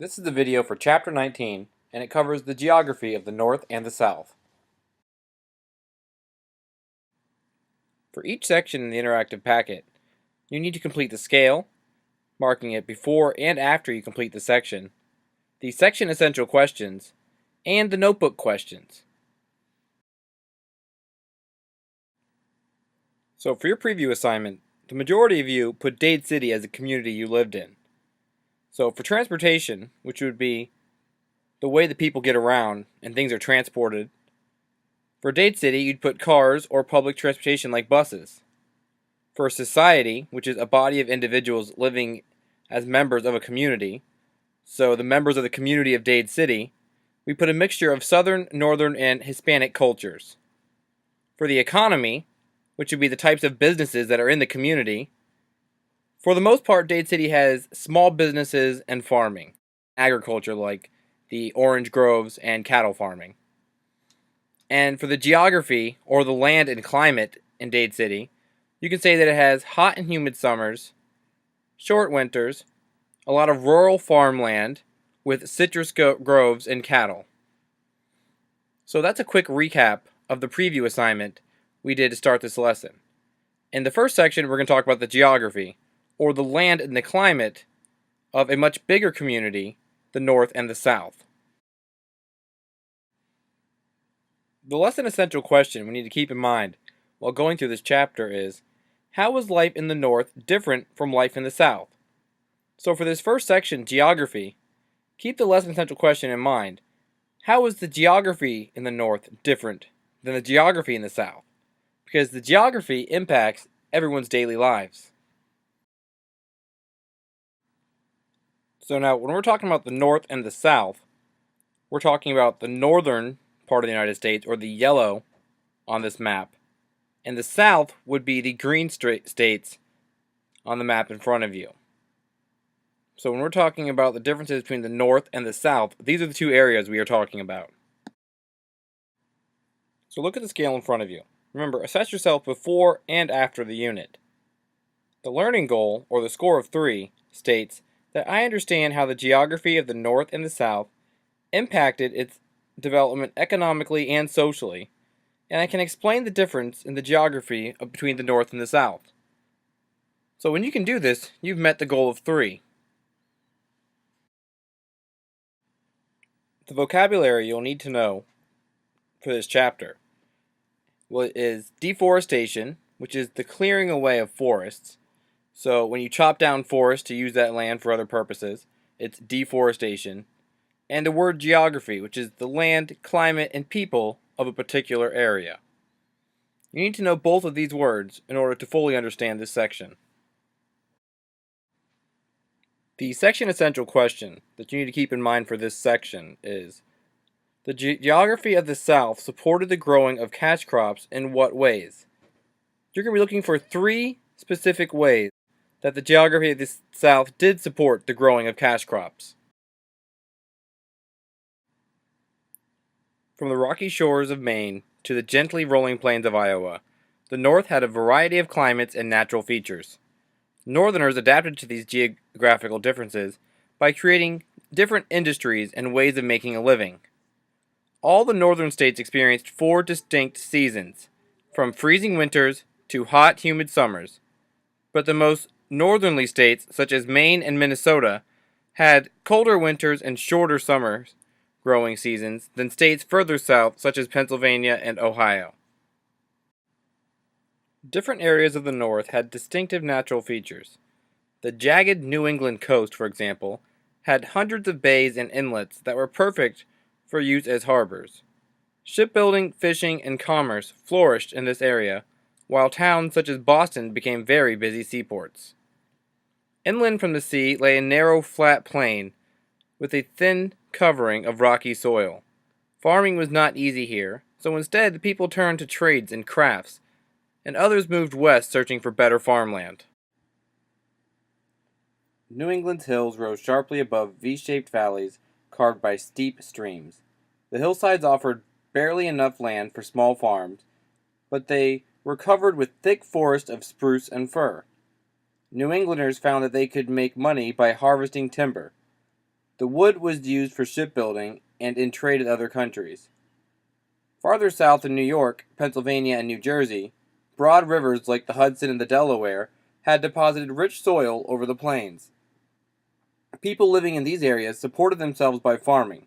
This is the video for Chapter 19, and it covers the geography of the North and the South. For each section in the interactive packet, you need to complete the scale, marking it before and after you complete the section essential questions, and the notebook questions. So for your preview assignment, the majority of you put Dade City as a community you lived in. So for transportation, which would be the way that people get around and things are transported, for Dade City, you'd put cars or public transportation like buses. For society, which is a body of individuals living as members of a community, so the members of the community of Dade City, we put a mixture of Southern, Northern, and Hispanic cultures. For the economy, which would be the types of businesses that are in the community, for the most part, Dade City has small businesses and farming, agriculture like the orange groves and cattle farming. And for the geography, or the land and climate in Dade City, you can say that it has hot and humid summers, short winters, a lot of rural farmland with citrus groves and cattle. So that's a quick recap of the preview assignment we did to start this lesson. In the first section, we're going to talk about the geography, or the land and the climate of a much bigger community, the North and the South. The lesson essential question we need to keep in mind while going through this chapter is, how is life in the North different from life in the South? So for this first section, geography, keep the lesson essential question in mind. How is the geography in the North different than the geography in the South? Because the geography impacts everyone's daily lives. So now, when we're talking about the North and the South, we're talking about the northern part of the United States, or the yellow on this map, and the South would be the green states on the map in front of you. So when we're talking about the differences between the North and the South, these are the two areas we are talking about. So look at the scale in front of you. Remember, assess yourself before and after the unit. The learning goal, or the score of 3, states that I understand how the geography of the North and the South impacted its development economically and socially, and I can explain the difference in the geography between the North and the South. So when you can do this, you've met the goal of 3. The vocabulary you'll need to know for this chapter is deforestation, which is the clearing away of forests. So when you chop down forests to use that land for other purposes, it's deforestation. And the word geography, which is the land, climate, and people of a particular area. You need to know both of these words in order to fully understand this section. The section essential question that you need to keep in mind for this section is, the geography of the South supported the growing of cash crops in what ways? You're going to be looking for 3 specific ways that the geography of the South did support the growing of cash crops. From the rocky shores of Maine to the gently rolling plains of Iowa, the North had a variety of climates and natural features. Northerners adapted to these geographical differences by creating different industries and ways of making a living. All the northern states experienced 4 distinct seasons, from freezing winters to hot, humid summers, but the most northerly states, such as Maine and Minnesota, had colder winters and shorter summers growing seasons than states further south, such as Pennsylvania and Ohio. Different areas of the North had distinctive natural features. The jagged New England coast, for example, had hundreds of bays and inlets that were perfect for use as harbors. Shipbuilding, fishing, and commerce flourished in this area, while towns such as Boston became very busy seaports. Inland from the sea lay a narrow, flat plain with a thin covering of rocky soil. Farming was not easy here, so instead the people turned to trades and crafts, and others moved west searching for better farmland. New England's hills rose sharply above V-shaped valleys carved by steep streams. The hillsides offered barely enough land for small farms, but they were covered with thick forests of spruce and fir. New Englanders found that they could make money by harvesting timber. The wood was used for shipbuilding and in trade with other countries. Farther south in New York, Pennsylvania, and New Jersey, broad rivers like the Hudson and the Delaware had deposited rich soil over the plains. People living in these areas supported themselves by farming.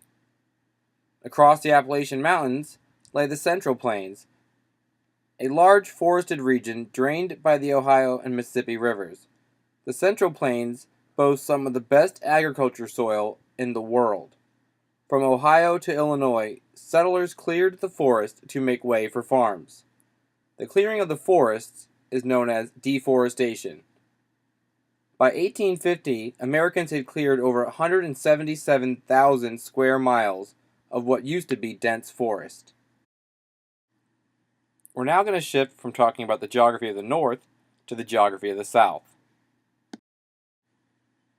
Across the Appalachian Mountains lay the Central Plains, a large forested region drained by the Ohio and Mississippi rivers. The Central Plains boast some of the best agriculture soil in the world. From Ohio to Illinois, settlers cleared the forest to make way for farms. The clearing of the forests is known as deforestation. By 1850, Americans had cleared over 177,000 square miles of what used to be dense forest. We're now going to shift from talking about the geography of the North to the geography of the South.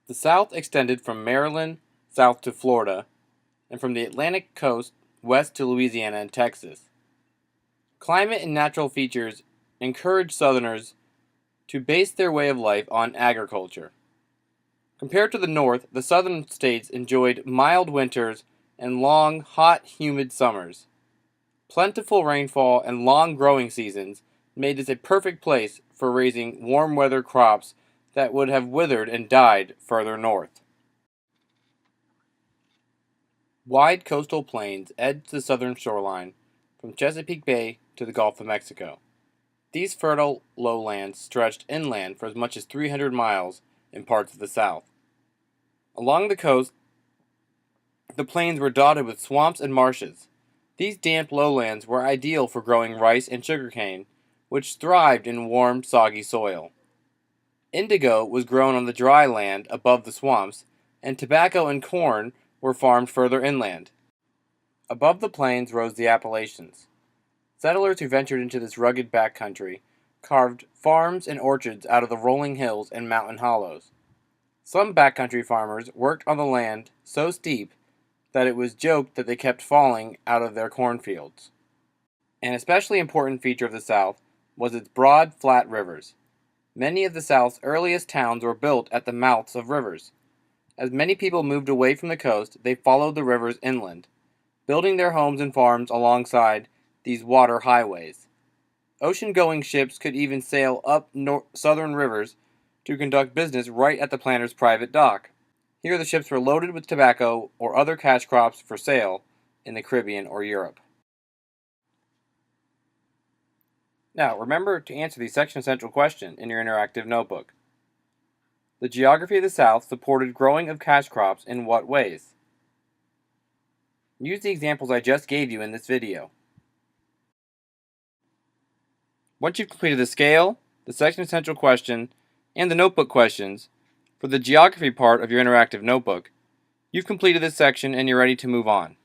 The South extended from Maryland south to Florida, and from the Atlantic coast west to Louisiana and Texas. Climate and natural features encouraged Southerners to base their way of life on agriculture. Compared to the North, the Southern states enjoyed mild winters and long, hot, humid summers. Plentiful rainfall and long growing seasons made this a perfect place for raising warm weather crops that would have withered and died further north. Wide coastal plains edge the southern shoreline, from Chesapeake Bay to the Gulf of Mexico. These fertile lowlands stretched inland for as much as 300 miles in parts of the South. Along the coast, the plains were dotted with swamps and marshes. These damp lowlands were ideal for growing rice and sugarcane, which thrived in warm, soggy soil. Indigo was grown on the dry land above the swamps, and tobacco and corn were farmed further inland. Above the plains rose the Appalachians. Settlers who ventured into this rugged backcountry carved farms and orchards out of the rolling hills and mountain hollows. Some backcountry farmers worked on the land so steep that it was joked that they kept falling out of their cornfields. An especially important feature of the South was its broad, flat rivers. Many of the South's earliest towns were built at the mouths of rivers. As many people moved away from the coast, they followed the rivers inland, building their homes and farms alongside these water highways. Ocean-going ships could even sail up southern rivers to conduct business right at the planter's private dock. Here the ships were loaded with tobacco or other cash crops for sale in the Caribbean or Europe. Now, remember to answer the section central question in your interactive notebook. The geography of the South supported growing of cash crops in what ways? Use the examples I just gave you in this video. Once you've completed the scale, the section central question, and the notebook questions for the geography part of your interactive notebook, you've completed this section and you're ready to move on.